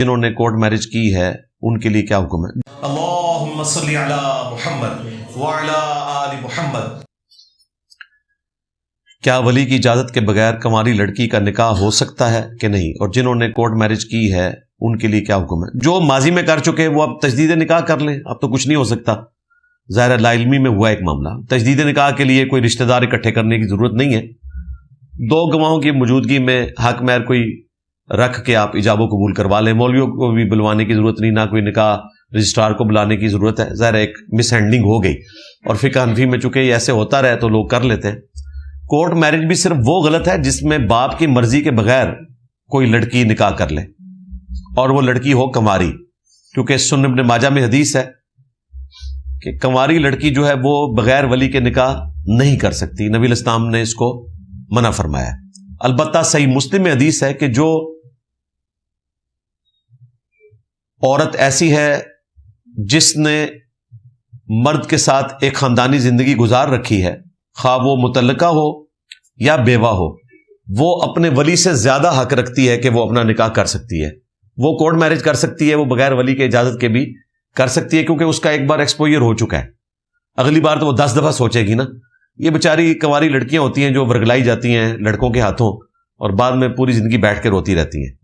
جنہوں نے court marriage کی ہے ان کے لیے کیا حکم ہے؟ اللہم صلی علی محمد وعلی آل محمد۔ کیا ولی کی اجازت کے بغیر کنواری لڑکی کا نکاح ہو سکتا ہے کہ نہیں؟ اور جنہوں نے کورٹ میرج کی ہے ان کے لیے کیا حکم ہے؟ جو ماضی میں کر چکے وہ اب تجدید نکاح کر لیں، اب تو کچھ نہیں ہو سکتا، ظاہر لا علمی میں ہوا ایک معاملہ۔ تجدید نکاح کے لیے کوئی رشتہ دار اکٹھے کرنے کی ضرورت نہیں ہے، دو گواہوں کی موجودگی میں حق مہر کوئی رکھ کے آپ ایجاب و قبول کروا لیں، مولویوں کو بھی بلوانے کی ضرورت نہیں، نہ کوئی نکاح رجسٹرار کو بلانے کی ضرورت ہے۔ ظاہر ایک مس ہینڈلنگ ہو گئی، اور فقہ حنفی میں چونکہ یہ ایسے ہوتا رہے تو لوگ کر لیتے ہیں۔ کورٹ میرج بھی صرف وہ غلط ہے جس میں باپ کی مرضی کے بغیر کوئی لڑکی نکاح کر لے، اور وہ لڑکی ہو کنواری، کیونکہ سنن ابن ماجہ میں حدیث ہے کہ کنواری لڑکی جو ہے وہ بغیر ولی کے نکاح نہیں کر سکتی، نبی علیہ السلام نے اس کو منع فرمایا۔ البتہ صحیح مسلم میں حدیث ہے کہ جو عورت ایسی ہے جس نے مرد کے ساتھ ایک خاندانی زندگی گزار رکھی ہے، خواہ وہ مطلقہ ہو یا بیوہ ہو، وہ اپنے ولی سے زیادہ حق رکھتی ہے کہ وہ اپنا نکاح کر سکتی ہے۔ وہ کورٹ میرج کر سکتی ہے، وہ بغیر ولی کے اجازت کے بھی کر سکتی ہے، کیونکہ اس کا ایک بار ایکسپوئر ہو چکا ہے، اگلی بار تو وہ 10 دفعہ سوچے گی نا۔ یہ بیچاری کنواری لڑکیاں ہوتی ہیں جو ورگلائی جاتی ہیں لڑکوں کے ہاتھوں، اور بعد میں پوری زندگی بیٹھ کے روتی رہتی ہیں۔